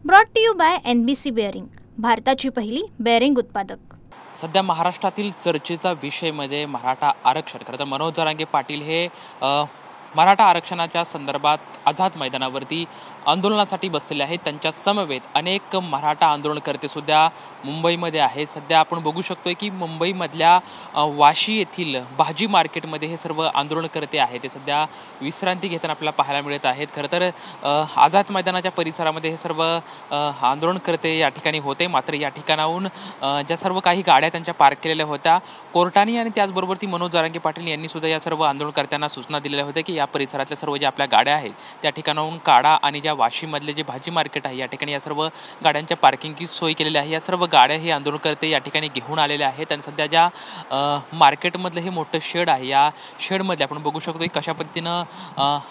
Brought to you by NBC bearing, भारताची पहिली bearing उत्पादक। सध्या महाराष्ट्रातील चर्चेचा विषय मध्ये मराठा आरक्षण। खरं तर मनोज जरांगे पाटील हे मराठा आरक्षणाच्या संदर्भात आझाद मैदानावरती आंदोलनासाठी बसलेले आहेत। त्यांच्या समवेत अनेक मराठा आंदोलनकर्ते सुद्धा मुंबईमध्ये आहेत। सध्या आपण बघू शकतोय की मुंबईमधल्या वाशी येथील भाजी मार्केटमध्ये हे सर्व आंदोलनकर्ते आहेत ते सध्या विश्रांती घेताना आपल्याला पाहायला मिळत आहेत। खरं तर आझाद मैदानाच्या परिसरामध्ये हे सर्व आंदोलनकर्ते या ठिकाणी होते। मात्र या ठिकाणाहून ज्या सर्व काही गाड्या त्यांच्या पार्क केलेल्या होत्या कोर्टाने आणि त्याचबरोबर ती मनोज जरांगे पाटील यांनी सुद्धा या सर्व आंदोलनकर्त्यांना सूचना दिलेल्या होत्या की या परिसरातल्या सर्व ज्या आपल्या गाड्या आहेत त्या ठिकाणाहून काढा आणि ज्या वाशीमधले जे भाजी मार्केट आहे या ठिकाणी या सर्व गाड्यांच्या पार्किंगची सोय केलेली आहे। या सर्व गाड्या हे आंदोलनकर्ते या ठिकाणी घेऊन आलेले आहेत आणि सध्या ज्या मार्केटमधलं हे मोठं शेड आहे या शेडमध्ये आपण बघू शकतो की कशा पद्धतीनं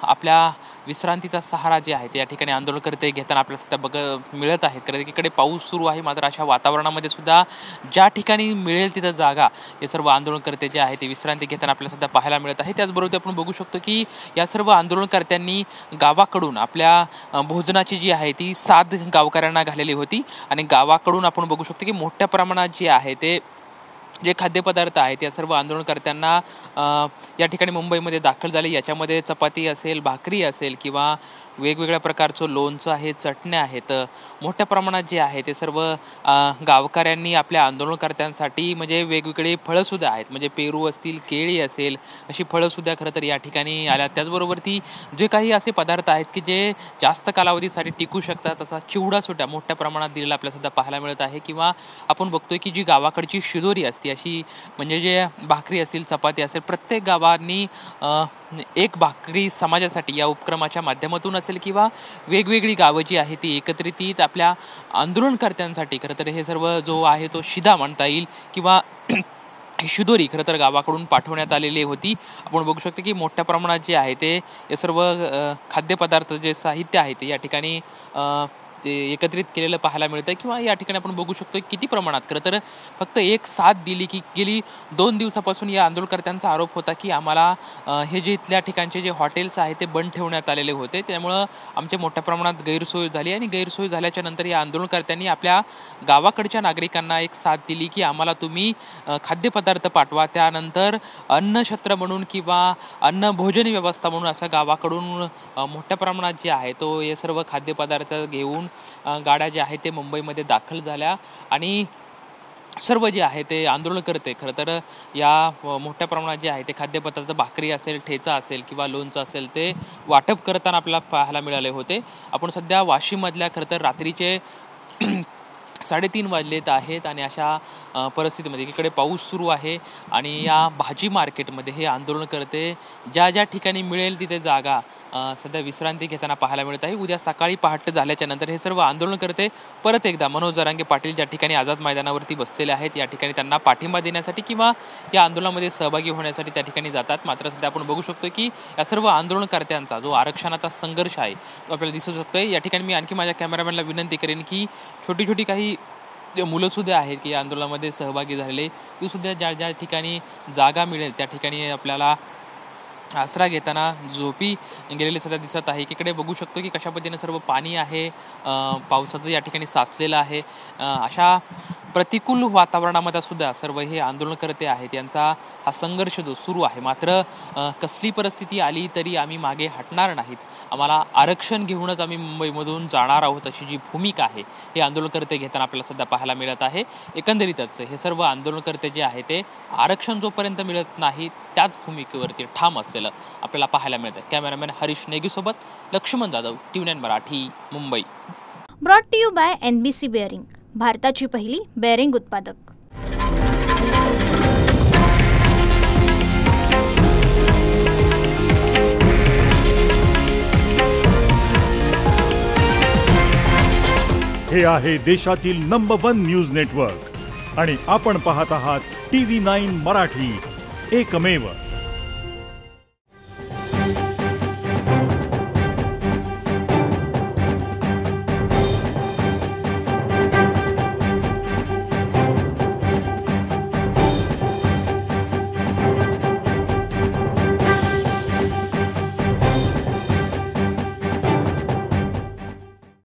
आपल्या विश्रांतीचा सहारा जे आहे ते या ठिकाणी आंदोलनकर्ते घेताना आपल्याला सध्या मिळत आहेत। कारण इकडे पाऊस सुरू आहे मात्र अशा वातावरणामध्ये सुद्धा ज्या ठिकाणी मिळेल तिथं जागा हे सर्व आंदोलनकर्ते जे आहे ते विश्रांती घेताना आपल्याला सध्या पाहायला मिळत आहे। त्याचबरोबर आपण बघू शकतो की या सर्व आंदोलनकर्त्यांनी गावाकडून आपल्या भोजनाची जी आहे ती साथ गावकऱ्यांना घालेली होती आणि गावाकडून आपण बघू शकतो की मोठ्या प्रमाणात जे आहे ते जे खाद्यपदार्थ आहेत या सर्व आंदोलनकर्त्यांना या ठिकाणी मुंबईमध्ये दाखल झाले। याच्यामध्ये चपाती असेल, भाकरी असेल किंवा वेगवेगळ्या प्रकारचं लोणचं आहे, चटण्या आहेत, मोठ्या प्रमाणात जे आहे ते सर्व गावकऱ्यांनी आपल्या आंदोलनकर्त्यांसाठी म्हणजे वेगवेगळे फळंसुद्धा आहेत म्हणजे पेरू असतील, केळी असेल अशी फळंसुद्धा खरं तर या ठिकाणी आल्या। त्याचबरोबर ती जे काही असे पदार्थ आहेत की जे जास्त कालावधीसाठी टिकू शकतात तसा चिवडासुद्धा मोठ्या प्रमाणात दिलेला आपल्याला सध्या पाहायला मिळत आहे। किंवा आपण बघतोय की जी गावाकडची शिदोरी असते अशी म्हणजे जे भाकरी असतील, चपाती असेल, प्रत्येक गावांनी एक भाकरी समाजासाठी या उपक्रमाच्या माध्यमातून असेल किंवा वेगवेगळी गावं जी आहे ती एकत्रित आपल्या आंदोलनकर्त्यांसाठी खरं तर हे सर्व जो आहे तो शिदा म्हणता येईल किंवा शिदोरी खरं तर गावाकडून पाठवण्यात आलेली होती। आपण बघू शकतो की मोठ्या प्रमाणात जे आहे ते हे सर्व खाद्यपदार्थ जे साहित्य आहे ते या ठिकाणी ते एकत्रित केलेलं पाहायला मिळतं किंवा या ठिकाणी आपण बघू शकतो किती प्रमाणात खरं तर फक्त एक साथ दिली की गेली 2 दिवसापासून या आंदोलनकर्त्यांचा आरोप होता की आम्हाला हे जे इथल्या ठिकाणचे जे हॉटेल्स आहेत ते बंद ठेवण्यात आलेले होते त्यामुळं आमच्या मोठ्या प्रमाणात गैरसोय झाली आणि गैरसोय झाल्याच्या नंतर या आंदोलनकर्त्यांनी आपल्या गावाकडच्या नागरिकांना एक साथ दिली की आम्हाला तुम्ही खाद्यपदार्थ पाठवा, त्यानंतर अन्नछत्र म्हणून किंवा अन्न भोजन व्यवस्था म्हणून असं गावाकडून मोठ्या प्रमाणात जे आहे तो हे सर्व खाद्यपदार्थ घेऊन गाड्या ज्या आहेत ते मुंबईमध्ये दाखल झाल्या आणि सर्व जे आहे ते आंदोलनकर्ते खरं तर या मोठ्या प्रमाणात जे आहे ते खाद्यपदार्थ भाकरी असेल, ठेचा असेल किंवा लोणचं असेल ते वाटप करताना आपल्याला पाहायला मिळाले होते। आपण सध्या वाशीमधल्या खरं तर रात्रीचे 3:30 वाजलेत आहेत आणि अशा परिस्थितीमध्ये इकडे पाऊस सुरू आहे आणि या भाजी मार्केटमध्ये हे आंदोलनकर्ते ज्या ज्या ठिकाणी मिळेल तिथे जागा सध्या विश्रांती घेताना पाहायला मिळत आहे। उद्या सकाळी पहाटे झाल्याच्या नंतर हे सर्व आंदोलनकर्ते परत एकदा मनोज जरांगे पाटील ज्या ठिकाणी आझाद मैदानावरती बसलेले आहेत या ठिकाणी त्यांना पाठिंबा देण्यासाठी किंवा या आंदोलनामध्ये सहभागी होण्यासाठी त्या ठिकाणी जातात। मात्र सध्या आपण बघू शकतो की या सर्व आंदोलनकर्त्यांचा जो आरक्षणाचा संघर्ष आहे तो आपल्याला दिसू शकतोय। या ठिकाणी मी आणखी माझ्या कॅमेरामॅनला विनंती करेन की छोटी छोटी काही मुलं सुद्धा आहेत की या आंदोलनामध्ये सहभागी झालेले ती सुद्धा ज्या ज्या ठिकाणी जागा मिळेल त्या ठिकाणी आपल्याला आसरा घेताना झोपी गेलेले सध्या दिसत आहे। इकडे बघू शकतो की कशा पद्धतीने सर्व पाणी आहे, पावसाचं या ठिकाणी साचलेलं आहे। अशा प्रतिकूल वातावरणामध्ये सुद्धा सर्व हे आंदोलनकर्ते आहेत यांचा हा संघर्ष जो सुरू आहे। मात्र कसली परिस्थिती आली तरी आम्ही मागे हटणार नाहीत, आम्हाला आरक्षण घेऊनच आम्ही मुंबईमधून जाणार आहोत अशी जी भूमिका आहे हे आंदोलनकर्ते घेताना आपल्याला सध्या पाहायला मिळत आहे। एकंदरीतच हे सर्व आंदोलनकर्ते जे आहे ते आरक्षण जोपर्यंत मिळत नाही त्याच भूमिकेवरती ठाम असलेलं आपल्याला पाहायला मिळतं। कॅमेरामॅन हरीश नेगीसोबत Laxman Jadhav, TV9 Marathi, Mumbai. Brought to you by NBC bearing, भारताची पहिली बेअरिंग उत्पादक। हे आहे देशातील नंबर 1 न्यूज नेटवर्क आणि आपण पाहत आहात TV9 मराठी, एकमेव।